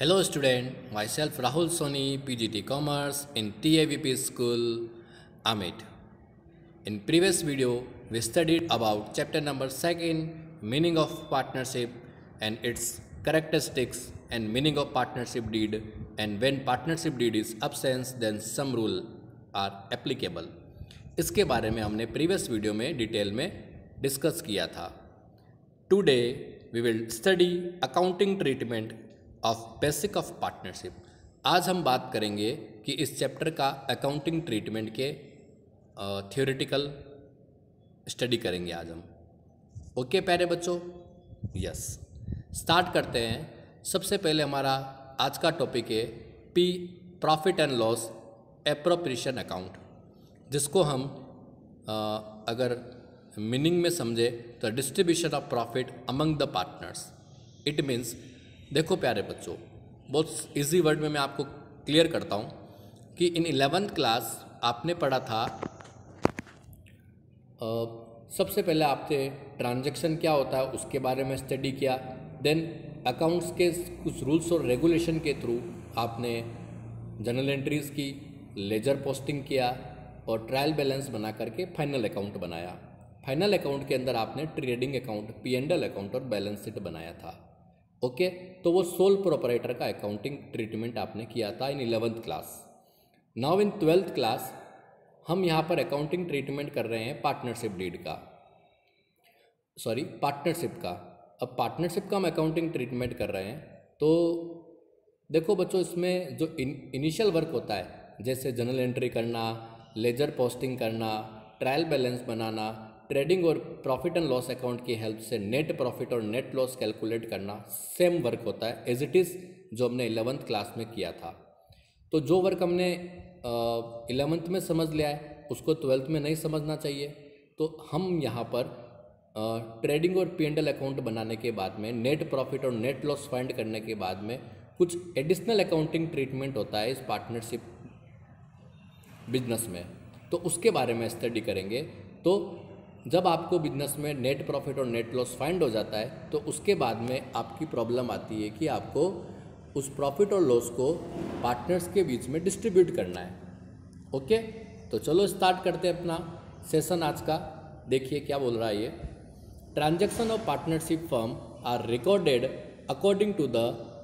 Hello student, myself Rahul Soni, PGT Commerce in TAVP School, Amit. In previous video, we studied about chapter number 2, meaning of partnership and its characteristics and meaning of partnership deed, and when partnership deed is absent, then some rule are applicable. इसके बारे में हमने previous video में detail में discuss किया था. Today we will study accounting treatment of basic of partnership. आज हम बात करेंगे कि इस चैप्टर का अकाउंटिंग ट्रीटमेंट के थ्योरेटिकल स्टडी करेंगे आज हम. ओके प्यारे बच्चों, यस स्टार्ट करते हैं. सबसे पहले हमारा आज का टॉपिक है profit and loss appropriation account, जिसको हम अगर मीनिंग में समझे तो distribution of profit among the partners. It means, देखो प्यारे बच्चों, बहुत इजी वर्ड में मैं आपको क्लियर करता हूँ कि इन 11th क्लास आपने पढ़ा था. सबसे पहले आपने ट्रांजैक्शन क्या होता है उसके बारे में स्टडी किया. देन अकाउंट्स के कुछ रूल्स और रेगुलेशन के थ्रू आपने जर्नल एंट्रीज़ की, लेजर पोस्टिंग किया और ट्रायल बैलेंस बना करके फाइनल अकाउंट बनाया. फाइनल अकाउंट के अंदर आपने ट्रेडिंग अकाउंट, P&L अकाउंट और बैलेंस शीट बनाया था. ओके, तो वो सोल प्रोपराइटर का अकाउंटिंग ट्रीटमेंट आपने किया था इन 11th class. Now in 12th class हम यहाँ पर अकाउंटिंग ट्रीटमेंट कर रहे हैं पार्टनरशिप डीड का, सॉरी पार्टनरशिप का. अब पार्टनरशिप का हम अकाउंटिंग ट्रीटमेंट कर रहे हैं. तो देखो बच्चों, इसमें जो इनिशियल वर्क होता है, जैसे जर्नल एंट्री करना, लेजर पोस्टिंग करना, ट्रायल बैलेंस बनाना, ट्रेडिंग और प्रॉफिट एंड लॉस अकाउंट की हेल्प से नेट प्रॉफिट और नेट लॉस कैलकुलेट करना, सेम वर्क होता है एज इट इज़ जो हमने 11th क्लास में किया था. तो जो वर्क हमने 11th में समझ लिया है उसको 12th में नहीं समझना चाहिए. तो हम यहाँ पर ट्रेडिंग और P&L अकाउंट बनाने के बाद में, नेट प्रॉफिट और नेट लॉस फाइंड करने के बाद में कुछ एडिशनल अकाउंटिंग ट्रीटमेंट होता है इस पार्टनरशिप बिजनेस में, तो उसके बारे में स्टडी करेंगे. तो जब आपको बिजनेस में नेट प्रॉफिट और नेट लॉस फाइंड हो जाता है तो उसके बाद में आपकी प्रॉब्लम आती है कि आपको उस प्रॉफिट और लॉस को पार्टनर्स के बीच में डिस्ट्रीब्यूट करना है. ओके, तो चलो स्टार्ट करते हैं अपना सेशन आज का. देखिए क्या बोल रहा है ये. Transaction of partnership firm are recorded according to the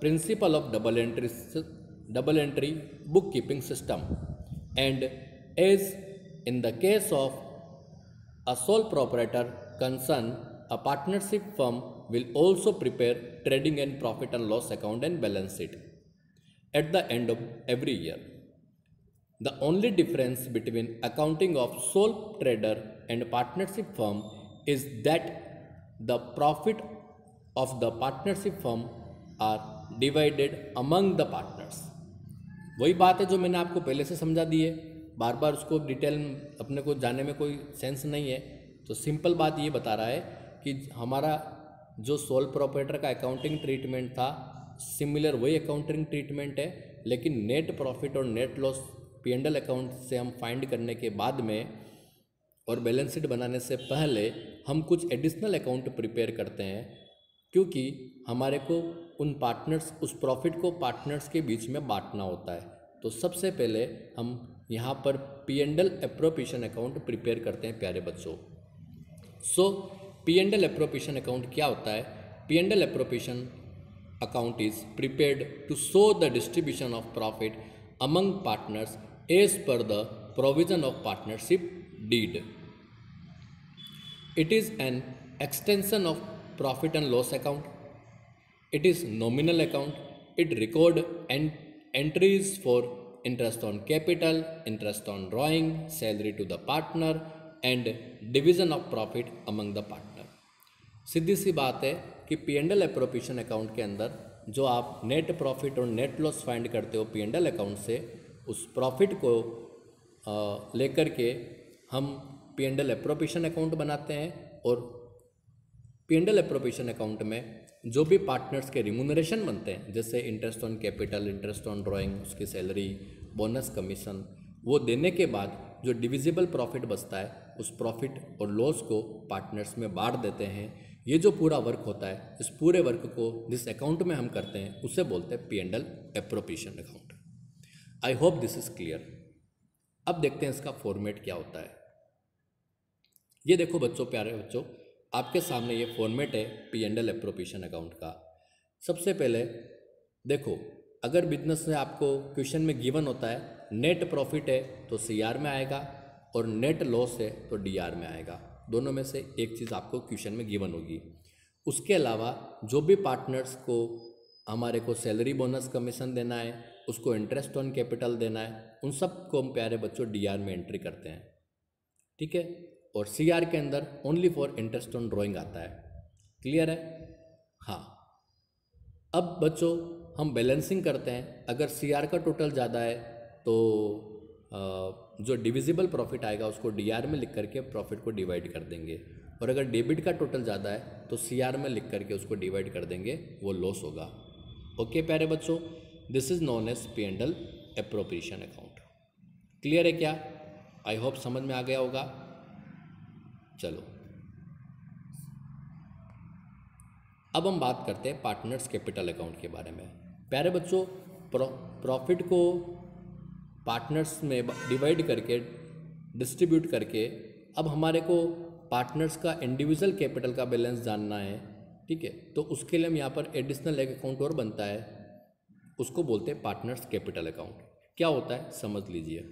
principle of double entry book keeping system, and as in the case of a sole proprietor concern, a partnership firm will also prepare trading and profit and loss account and balance sheet at the end of every year. The only difference between accounting of sole trader and partnership firm is that the profit of the partnership firm are divided among the partners. वही बात है जो मैंने आपको पहले से समझा दी है, बार बार उसको डिटेल अपने को जाने में कोई सेंस नहीं है. तो सिंपल बात ये बता रहा है कि हमारा जो सोल प्रोपराइटर का अकाउंटिंग ट्रीटमेंट था, सिमिलर वही अकाउंटिंग ट्रीटमेंट है, लेकिन नेट प्रॉफिट और नेट लॉस P&L अकाउंट से हम फाइंड करने के बाद में और बैलेंस शीट बनाने से पहले हम कुछ एडिशनल अकाउंट प्रिपेयर करते हैं, क्योंकि हमारे को उन पार्टनर्स, उस प्रॉफिट को पार्टनर्स के बीच में बांटना होता है. तो सबसे पहले हम यहाँ पर P&L एप्रोप्रिएशन अकाउंट प्रिपेयर करते हैं प्यारे बच्चों. सो P&L एप्रोप्रिएशन अकाउंट क्या होता है? P&L appropriation account is prepared to show the distribution of profit among partners as per the provision of partnership deed. It is an extension of profit and loss account. It is nominal account. It record entries for interest on capital, interest on drawing, salary to the partner and division of profit among the partner. सीधी सी बात है कि P&L appropriation account के अंदर जो आप net profit और net loss find करते हो P&L अकाउंट से, उस प्रॉफिट को लेकर के हम P&L एप्रोप्रिएशन अकाउंट बनाते हैं, और P&L एप्रोप्रिएशन अकाउंट में जो भी पार्टनर्स के रिम्यूनरेशन बनते हैं, जैसे interest on capital, interest on drawing, उसकी सैलरी, बोनस, कमीशन, वो देने के बाद जो डिविजिबल प्रॉफिट बचता है उस प्रॉफिट और लॉस को पार्टनर्स में बांट देते हैं. ये जो पूरा वर्क होता है, इस पूरे वर्क को जिस अकाउंट में हम करते हैं उसे बोलते हैं P&L appropriation account. I hope this is clear. अब देखते हैं इसका फॉर्मेट क्या होता है। ये देखो बच्चों, प्यारे बच्चों, आपके सामने ये फॉर्मेट है P&L एप्रोप्रिएशन अकाउंट का। सबसे पहले देखो, अगर बिजनेस में आपको क्वेश्चन में गिवन होता है नेट प्रॉफिट है तो CR में आएगा और नेट लॉस है तो DR में आएगा। दोनों में से एक चीज़ आपको क्वेश्चन में गिवन होगी। उसके अलावा जो भी पार्टनर्स को हमारे को सैलरी बोनस कमीशन देना है, उसको इंटरेस्ट ऑन कैपिटल देना है, उन सब को हम प्यारे बच्चों DR में एंट्री करते हैं, ठीक है। और CR के अंदर only for interest on drawing आता है। क्लियर है? हाँ। अब बच्चों हम बैलेंसिंग करते हैं। अगर CR का टोटल ज़्यादा है तो जो डिविजिबल प्रॉफिट आएगा उसको DR में लिख करके प्रॉफिट को डिवाइड कर देंगे, और अगर डेबिट का टोटल ज़्यादा है तो CR में लिख करके उसको डिवाइड कर देंगे, वो लॉस होगा। ओके प्यारे बच्चों, this is known as P&L appropriation account. Clear है क्या? आई होप समझ में आ गया होगा। चलो अब हम बात करते हैं पार्टनर्स कैपिटल अकाउंट के बारे में। प्यारे बच्चों, प्रॉफिट को पार्टनर्स में डिवाइड करके, डिस्ट्रीब्यूट करके, अब हमारे को पार्टनर्स का इंडिविजुअल कैपिटल का बैलेंस जानना है, ठीक है। तो उसके लिए हम यहाँ पर एडिशनल एक अकाउंट और बनता है, उसको बोलते हैं पार्टनर्स कैपिटल अकाउंट। क्या होता है समझ लीजिए।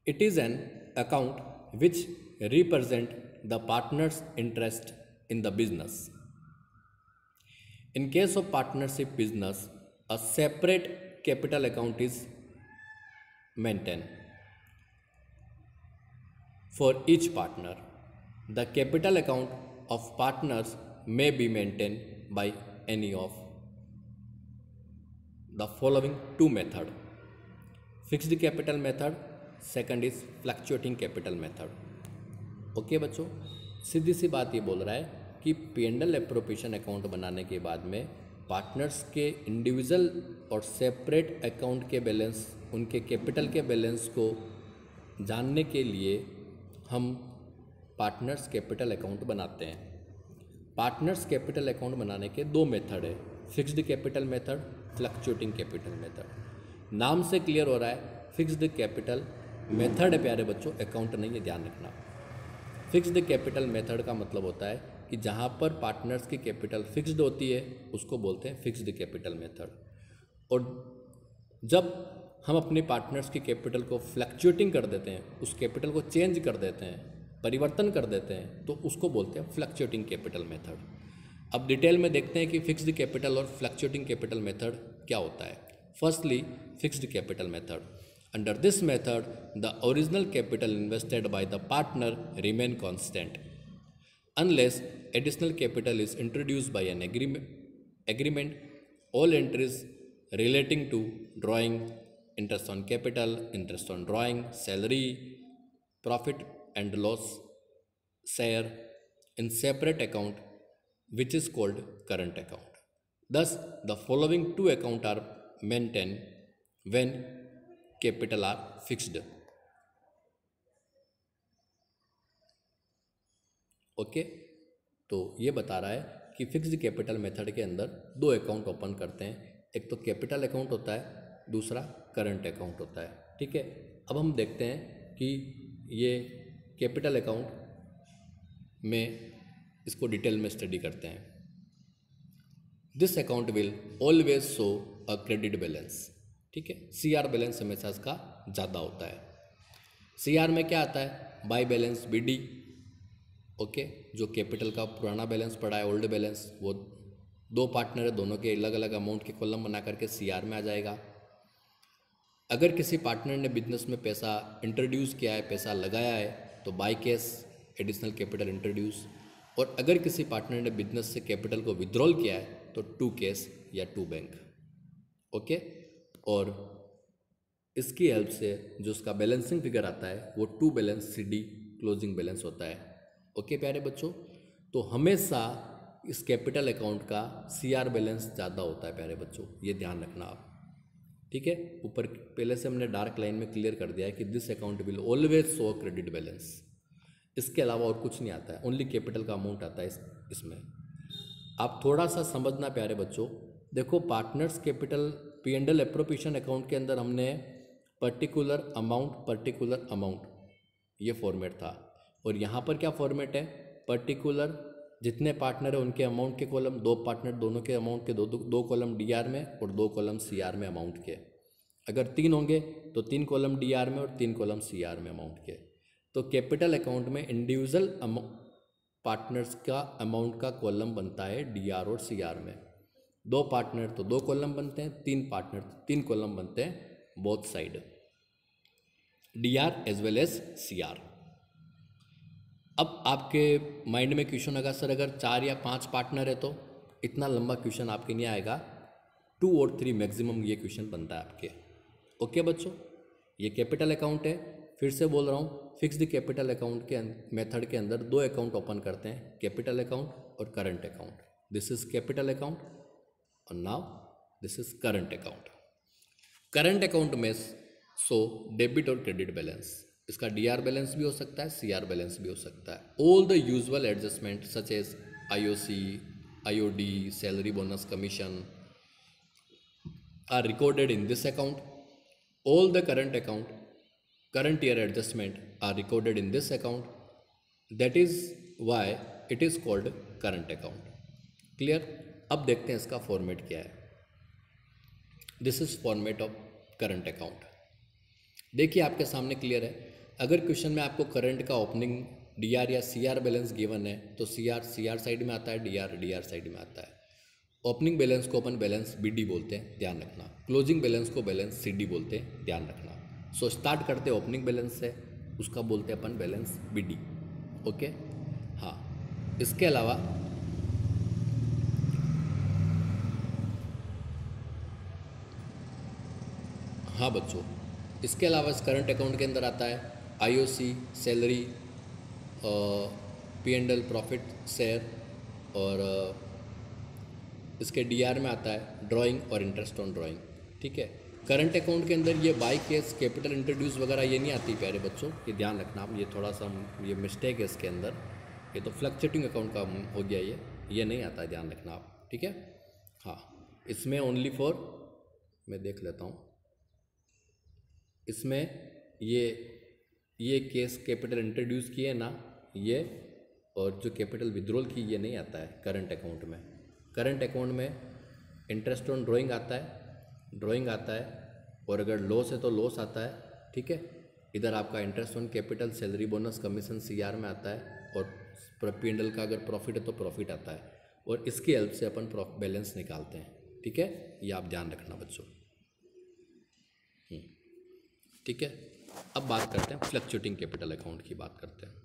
It is an account which represent the partners interest in the business. In case of partnership business, a separate capital account is maintained for each partner. The capital account of partners may be maintained by any of the following two methods. Fixed capital method, second is fluctuating capital method. Okay बच्चों, सीधी सी बात ये बोल रहा है कि P&L appropriation account बनाने के बाद में पार्टनर्स के इंडिविजुअल और सेपरेट अकाउंट के बैलेंस, उनके कैपिटल के बैलेंस को जानने के लिए हम पार्टनर्स कैपिटल अकाउंट बनाते हैं। पार्टनर्स कैपिटल अकाउंट बनाने के दो मेथड है, fixed capital method, fluctuating capital method. नाम से क्लियर हो रहा है फिक्स्ड कैपिटल मेथड है प्यारे बच्चों, अकाउंट नहीं है, ध्यान रखना। फिक्स्ड कैपिटल मेथड का मतलब होता है कि जहाँ पर पार्टनर्स की कैपिटल फिक्स्ड होती है उसको बोलते हैं फिक्स्ड कैपिटल मेथड। और जब हम अपने पार्टनर्स की कैपिटल को फ्लक्चुएटिंग कर देते हैं, उस कैपिटल को चेंज कर देते हैं, परिवर्तन कर देते हैं, तो उसको बोलते हैं फ्लक्चुएटिंग कैपिटल मेथड। अब डिटेल में देखते हैं कि फिक्स्ड कैपिटल और फ्लक्चुएटिंग कैपिटल मेथड क्या होता है। Firstly fixed capital method. Under this method, the original capital invested by the partner remain constant unless additional capital is introduced by an agreement. All entries relating to drawing, interest on capital, interest on drawing, salary, profit and loss share in separate account, which is called current account. Thus, the following two accounts are maintained when capital R fixed. Okay, तो ये बता रहा है कि fixed capital method के अंदर दो account open करते हैं, एक तो कैपिटल अकाउंट होता है, दूसरा करंट अकाउंट होता है, ठीक है। अब हम देखते हैं कि ये कैपिटल अकाउंट में इसको डिटेल में स्टडी करते हैं। This account will always show a credit balance, ठीक है। CR बैलेंस हमेशा इसका ज़्यादा होता है। CR में क्या आता है? बाय बैलेंस BD, ओके, जो कैपिटल का पुराना बैलेंस पड़ा है, ओल्ड बैलेंस, वो दो पार्टनर है, दोनों के अलग अलग अमाउंट के कॉलम बना करके CR में आ जाएगा। अगर किसी पार्टनर ने बिजनेस में पैसा इंट्रोड्यूस किया है, पैसा लगाया है, तो by cash additional capital introduce, और अगर किसी पार्टनर ने बिजनेस से कैपिटल को विड्रॉल किया है तो टू कैश या टू बैंक, ओके। और इसकी हेल्प से जो उसका बैलेंसिंग फिगर आता है वो to balance CD closing balance होता है, ओके प्यारे बच्चों। तो हमेशा इस कैपिटल अकाउंट का CR बैलेंस ज़्यादा होता है प्यारे बच्चों, ये ध्यान रखना आप, ठीक है। ऊपर पहले से हमने डार्क लाइन में क्लियर कर दिया है कि this account will always show credit balance. इसके अलावा और कुछ नहीं आता है, ओनली कैपिटल का अमाउंट आता है इसमें। आप थोड़ा सा समझना प्यारे बच्चों, देखो partners capital P&L appropriation account के अंदर हमने पर्टिकुलर अमाउंट ये फॉर्मेट था, और यहाँ पर क्या फॉर्मेट है, पर्टिकुलर जितने पार्टनर है उनके अमाउंट के कॉलम, दो पार्टनर दोनों के अमाउंट के दो कॉलम DR में और 2 कॉलम CR में अमाउंट के। अगर 3 होंगे तो 3 कॉलम DR में और 3 कॉलम CR में अमाउंट के। तो कैपिटल अकाउंट में इंडिविजुअल पार्टनर्स का अमाउंट का कॉलम बनता है DR और CR में। 2 पार्टनर तो 2 कॉलम बनते हैं, 3 पार्टनर तो 3 कॉलम बनते हैं both side, DR as well as CR। अब आपके माइंड में क्वेश्चन आएगा सर अगर 4 या 5 पार्टनर है तो इतना लंबा क्वेश्चन आपके नहीं आएगा, 2 और 3 मैक्सिमम ये क्वेश्चन बनता है आपके। ओके बच्चों, ये कैपिटल अकाउंट है, फिर से बोल रहा हूँ, फिक्स्ड कैपिटल अकाउंट के मेथड के अंदर 2 अकाउंट ओपन करते हैं, कैपिटल अकाउंट और current account. This is capital account और now this is current account. Current account में सो डेबिट और क्रेडिट बैलेंस, इसका DR बैलेंस भी हो सकता है, CR बैलेंस भी हो सकता है। All the usual adjustment such as IOC, IOD, salary, bonus, commission are recorded in this account. All the current year adjustment are recorded in this account. That is why it is called current account. Clear? अब देखते हैं इसका format क्या है। This is format of current account. देखिए आपके सामने clear है। अगर क्वेश्चन में आपको करंट का ओपनिंग DR या CR बैलेंस गिवन है तो CR साइड में आता है, DR साइड में आता है। ओपनिंग बैलेंस को अपन बैलेंस BD बोलते हैं, ध्यान रखना। क्लोजिंग बैलेंस को बैलेंस CD बोलते हैं, ध्यान रखना। सो स्टार्ट करते हैं ओपनिंग बैलेंस से, उसका बोलते हैं अपन बैलेंस BD। ओके हाँ, इसके अलावा हाँ बच्चों, इसके अलावा इस करंट अकाउंट के अंदर आता है IOC, salary, P&L profit share, और इसके DR में आता है ड्राइंग और इंटरेस्ट ऑन ड्राइंग। ठीक है, करंट अकाउंट के अंदर ये बाई केस कैपिटल इंट्रोड्यूस वगैरह ये नहीं आती प्यारे बच्चों, ये ध्यान रखना आप, ये थोड़ा सा ये मिस्टेक है इसके अंदर, ये तो फ्लक्चुएटिंग अकाउंट का हो गया, ये नहीं आता है, ध्यान रखना आप। ठीक है हाँ, इसमें ओनली फॉर, मैं देख लेता हूँ, इसमें ये केस कैपिटल इंट्रोड्यूस किए ना ये, और जो कैपिटल विड्रॉल की ये नहीं आता है करंट अकाउंट में। करंट अकाउंट में इंटरेस्ट ऑन ड्राइंग आता है, और अगर लॉस है तो लॉस आता है। ठीक है, इधर आपका interest on capital, salary, bonus, commission CR में आता है, और P&L का अगर प्रॉफिट है तो प्रॉफिट आता है, और इसकी हेल्प से अपन बैलेंस निकालते हैं। ठीक है, ये आप ध्यान रखना बच्चों। ठीक है, अब बात करते हैं फ्लक्चुएटिंग कैपिटल अकाउंट की बात करते हैं।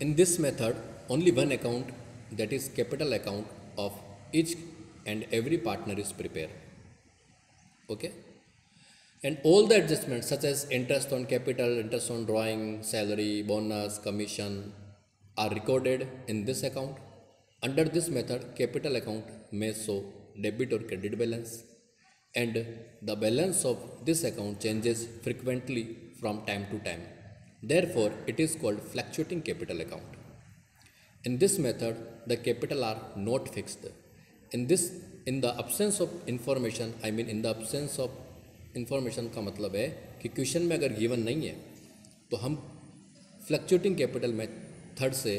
In this method, only one account, that is capital account of each and every partner is prepared. Okay? And all the adjustments such as interest on capital, interest on drawing, salary, bonus, commission are recorded in this account. Under this method, capital account may show debit or credit balance, and the balance of this account changes frequently from time to time. Therefore, it is called fluctuating capital account. In this method, the capital are not fixed. In the absence of information, in the absence of information का मतलब है कि question में अगर given नहीं है तो हम फ्लक्चुएटिंग कैपिटल मेथड से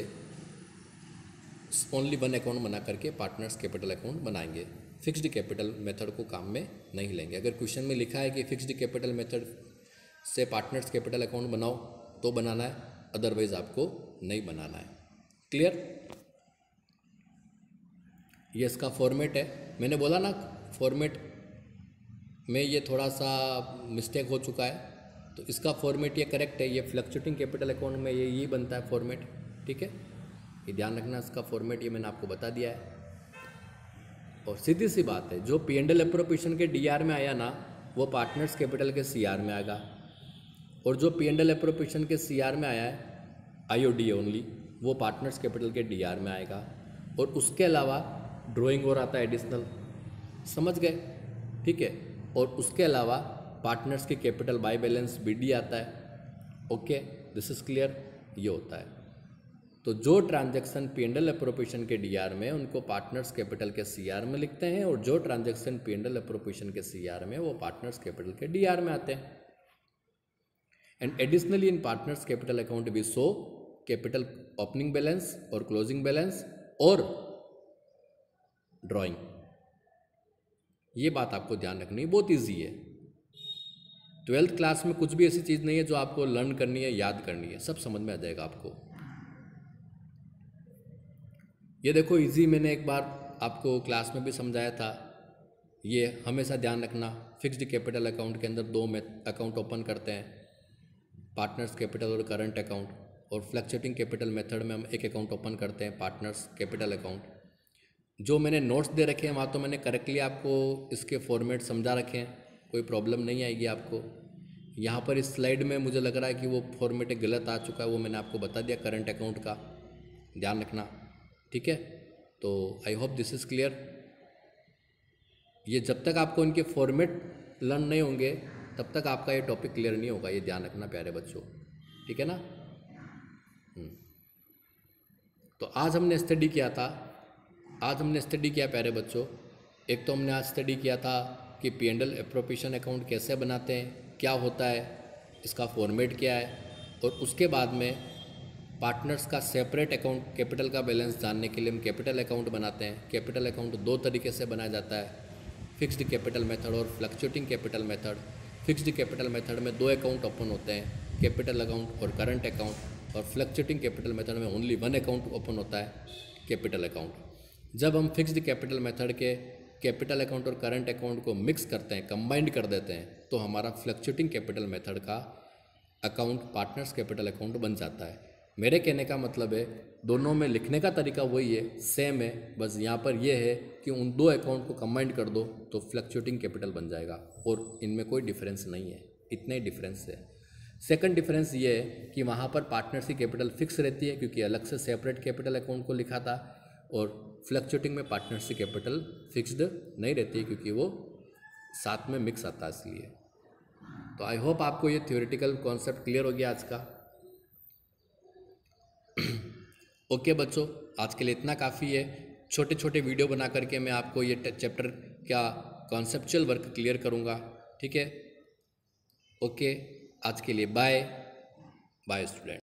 ओनली वन अकाउंट बना करके पार्टनर्स कैपिटल अकाउंट बनाएंगे। फिक्स्ड कैपिटल मेथड को काम में नहीं लेंगे। अगर क्वेश्चन में लिखा है कि फिक्स्ड कैपिटल मेथड से पार्टनर्स कैपिटल अकाउंट बनाओ तो बनाना है, अदरवाइज आपको नहीं बनाना है। क्लियर? ये इसका फॉर्मेट है। मैंने बोला ना फॉर्मेट में ये थोड़ा सा मिस्टेक हो चुका है, तो इसका फॉर्मेट ये करेक्ट है। ये फ्लक्चुएटिंग कैपिटल अकाउंट में ये बनता है फॉर्मेट। ठीक है, ये ध्यान रखना, इसका फॉर्मेट ये मैंने आपको बता दिया है। और सीधी सी बात है, जो P&L एप्रोप्रिएशन के DR में आया ना वो पार्टनर्स कैपिटल के CR में आएगा, और जो P&L एप्रोप्रिएशन के CR में आया है IOD ओनली, वो पार्टनर्स कैपिटल के DR में आएगा। और उसके अलावा ड्राइंग और आता है एडिशनल, समझ गए, ठीक है। और उसके अलावा पार्टनर्स के कैपिटल बाय बैलेंस BD आता है, ओके, दिस इज क्लियर, ये होता है। तो जो ट्रांजैक्शन P&L एप्रोप्रिएशन के DR में उनको पार्टनर्स कैपिटल के CR में लिखते हैं, और जो ट्रांजैक्शन P&L एप्रोप्रिएशन के CR में वो पार्टनर्स कैपिटल के DR में आते हैं। And additionally in partners capital account we show capital opening balance और क्लोजिंग बैलेंस और ड्राइंग। ये बात आपको ध्यान रखनी है, बहुत ईजी है। 12th क्लास में कुछ भी ऐसी चीज़ नहीं है जो आपको लर्न करनी है, याद करनी है, सब समझ में आ जाएगा आपको। ये देखो इजी, मैंने एक बार आपको क्लास में भी समझाया था। ये हमेशा ध्यान रखना, फिक्स्ड कैपिटल अकाउंट के अंदर 2 अकाउंट ओपन करते हैं, पार्टनर्स कैपिटल और करंट अकाउंट, और फ्लक्चुएटिंग कैपिटल मेथड में हम एक अकाउंट ओपन करते हैं, पार्टनर्स कैपिटल अकाउंट। जो मैंने नोट्स दे रखे हैं वहाँ तो मैंने करेक्टली आपको इसके फॉर्मेट समझा रखे हैं, कोई प्रॉब्लम नहीं आएगी आपको। यहाँ पर इस स्लाइड में मुझे लग रहा है कि वो फॉर्मेट गलत आ चुका है, वो मैंने आपको बता दिया करंट अकाउंट का, ध्यान रखना, ठीक है। तो I hope this is clear. ये जब तक आपको इनके फॉर्मेट लर्न नहीं होंगे तब तक आपका ये टॉपिक क्लियर नहीं होगा, ये ध्यान रखना प्यारे बच्चों, ठीक है ना। तो आज हमने स्टडी किया प्यारे बच्चों, एक तो हमने आज स्टडी किया था कि P&L एप्रोप्रिएशन अकाउंट कैसे बनाते हैं, क्या होता है, इसका फॉर्मेट क्या है, और उसके बाद में पार्टनर्स का सेपरेट अकाउंट कैपिटल का बैलेंस जानने के लिए हम कैपिटल अकाउंट बनाते हैं। कैपिटल अकाउंट 2 तरीके से बनाया जाता है, फिक्स्ड कैपिटल मेथड और fluctuating capital method. Fixed capital method में 2 अकाउंट ओपन होते हैं, कैपिटल अकाउंट और करंट अकाउंट, और फ्लक्चुएटिंग कैपिटल मेथड में ओनली 1 अकाउंट ओपन होता है, कैपिटल अकाउंट। जब हम फिक्स्ड कैपिटल मेथड के कैपिटल अकाउंट और करंट अकाउंट को मिक्स करते हैं, कंबाइंड कर देते हैं, तो हमारा फ्लक्चुएटिंग कैपिटल मेथड का अकाउंट पार्टनर्स कैपिटल अकाउंट बन जाता है। मेरे कहने का मतलब है दोनों में लिखने का तरीका वही है, सेम है, बस यहाँ पर यह है कि उन 2 अकाउंट को कंबाइंड कर दो तो फ्लक्चुएटिंग कैपिटल बन जाएगा, और इनमें कोई डिफरेंस नहीं है, इतना ही डिफरेंस है। सेकंड डिफरेंस ये है कि वहाँ पर पार्टनर्स की कैपिटल फिक्स रहती है क्योंकि अलग से सेपरेट कैपिटल अकाउंट को लिखा था, और फ्लक्चुएटिंग में पार्टनर्स की कैपिटल फिक्स्ड नहीं रहती है क्योंकि वो साथ में मिक्स आता है, इसलिए। तो आई होप आपको ये थ्योरेटिकल कॉन्सेप्ट क्लियर हो गया आज का। ओके बच्चों, आज के लिए इतना काफ़ी है। छोटे छोटे वीडियो बना करके मैं आपको ये चैप्टर का कॉन्सेप्चुअल वर्क क्लियर करूँगा, ठीक है। ओके, आज के लिए बाय बाय स्टूडेंट।